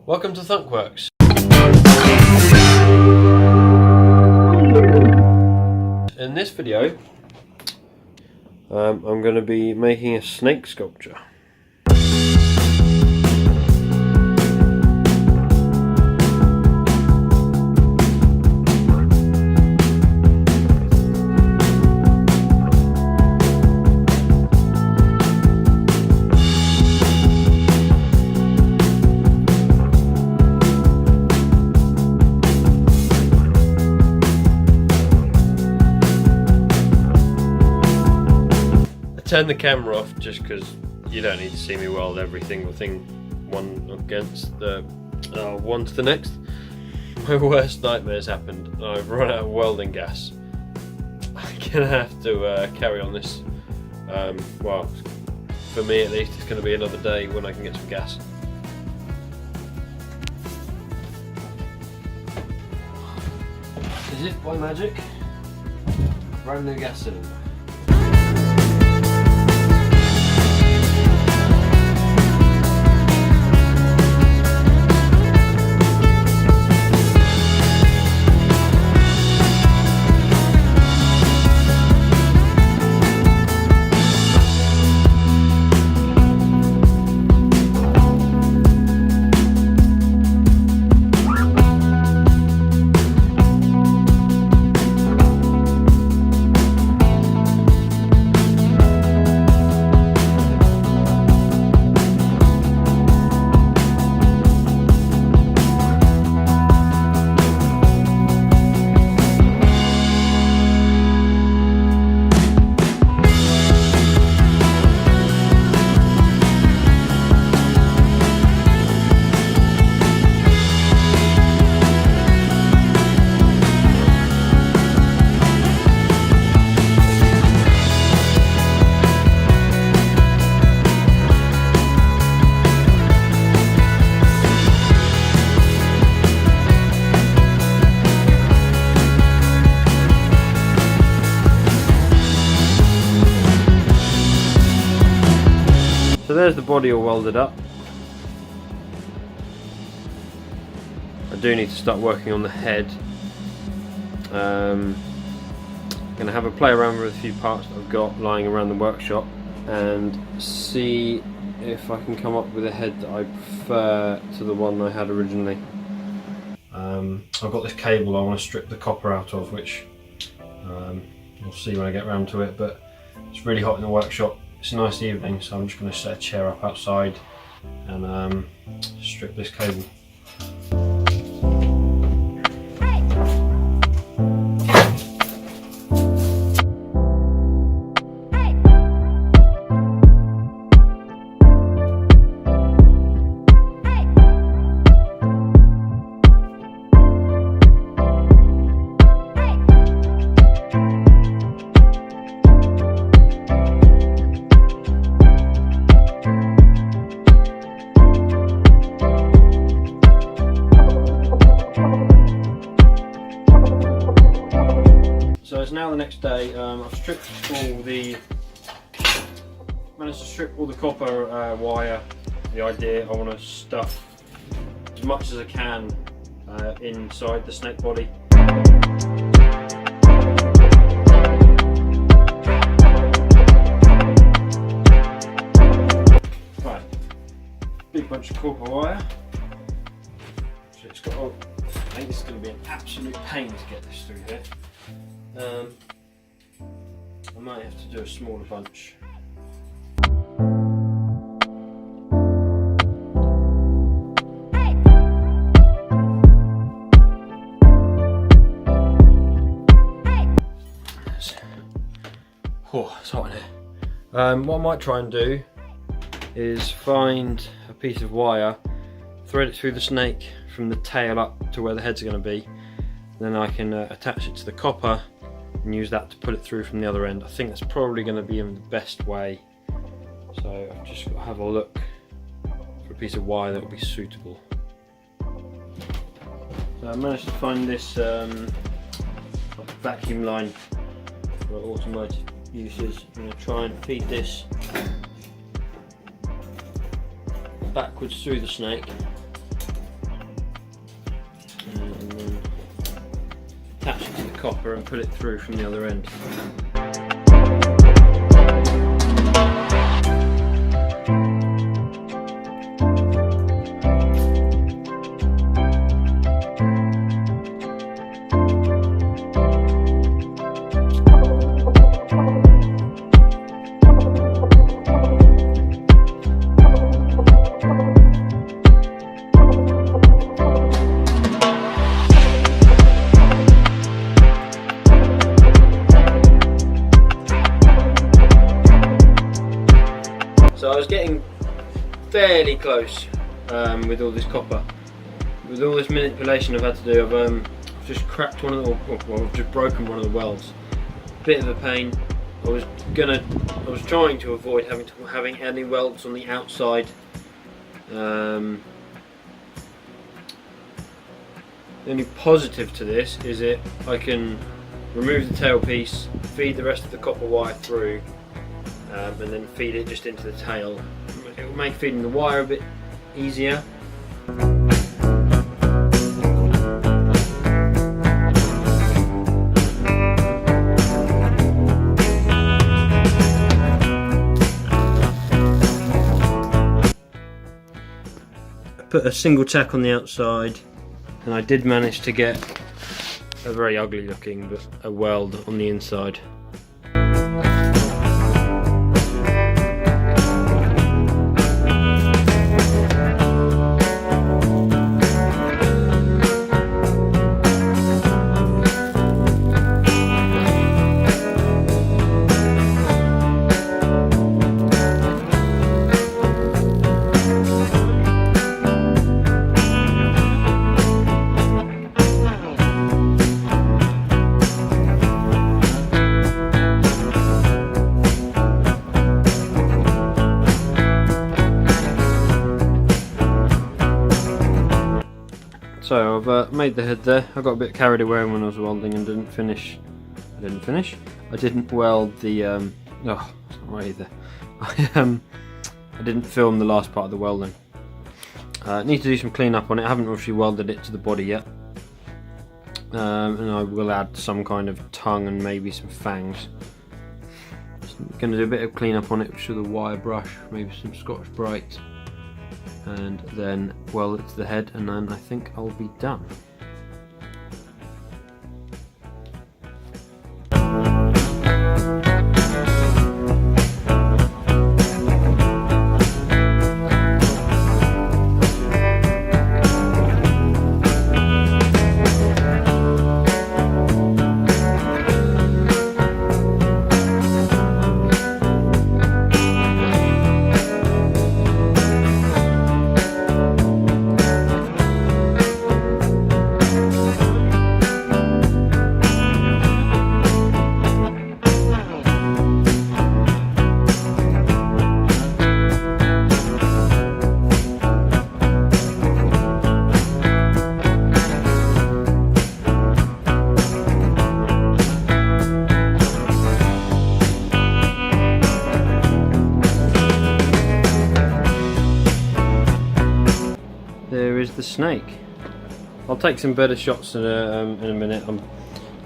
Welcome to Thunkworks. In this video, I'm going to be making a snake sculpture. Turn the camera off just because you don't need to see me weld every single thing one against the one to the next. My worst nightmare's happened. I've run out of welding gas. I'm gonna have to carry on this. Well, for me at least, it's gonna be another day when I can get some gas. Is it by magic? Brand new gas cylinder. So there's the body all welded up. I do need to start working on the head. I'm going to have a play around with a few parts that I've got lying around the workshop and see if I can come up with a head that I prefer to the one I had originally. I've got this cable I want to strip the copper out of, which we'll see when I get around to it, but it's really hot in the workshop. It's a nice evening, so I'm just going to set a chair up outside and strip this cable. So it's now the next day. I've managed to strip all the copper wire. The idea, I want to stuff as much as I can inside the snake body. Right, big bunch of copper wire. So it's got. Oh, I think this is going to be an absolute pain to get this through here. I might have to do a smaller bunch. Oh, it's hot in here. What I might try and do is find a piece of wire, thread it through the snake from the tail up to where the heads are going to be. Then I can attach it to the copper and use that to put it through from the other end. I think that's probably going to be the best way. So I've just got to have a look for a piece of wire that will be suitable. So I managed to find this vacuum line for automotive uses. I'm going to try and feed this backwards through the snake. copper and put it through from the other end. So I was getting fairly close with all this copper. With all this manipulation I've had to do, I've just cracked one of the, well, I've just broken one of the welds. Bit of a pain. I was trying to avoid having any welds on the outside. The only positive to this is I can remove the tailpiece, feed the rest of the copper wire through, and then feed it just into the tail. It will make feeding the wire a bit easier. I put a single tack on the outside, and I did manage to get a very ugly looking but a weld on the inside. So I've made the head there. I got a bit carried away when I was welding and didn't finish. I didn't weld the. Oh, it's not right either. I didn't film the last part of the welding. Need to do some clean up on it. I haven't actually welded it to the body yet. And I will add some kind of tongue and maybe some fangs. Just going to do a bit of clean up on it with a wire brush, maybe some Scotch Brite, and then weld it to the head, and then I think I'll be done. There is the snake. I'll take some better shots in a minute.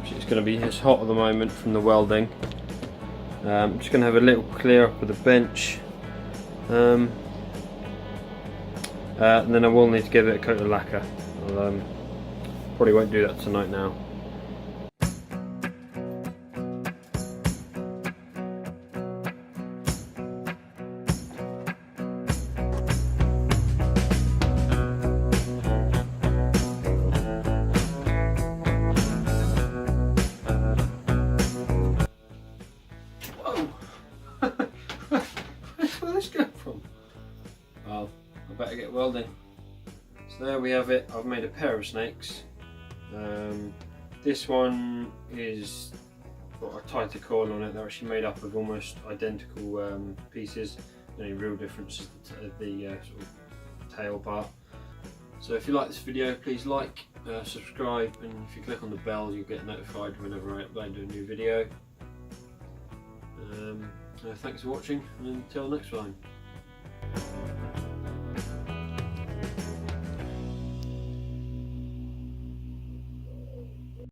It's going to be it's hot at the moment from the welding. I'm just going to have a little clear up of the bench, and then I will need to give it a coat of lacquer. I'll, probably won't do that tonight now. Where's this go from? Well, I better get welding. So there we have it. I've made a pair of snakes. This one is got a tighter coil on it. They're actually made up of almost identical pieces. The only real difference is the sort of tail part. So if you like this video, please like, subscribe, and if you click on the bell, you'll get notified whenever I upload a new video. Thanks for watching, and until next time.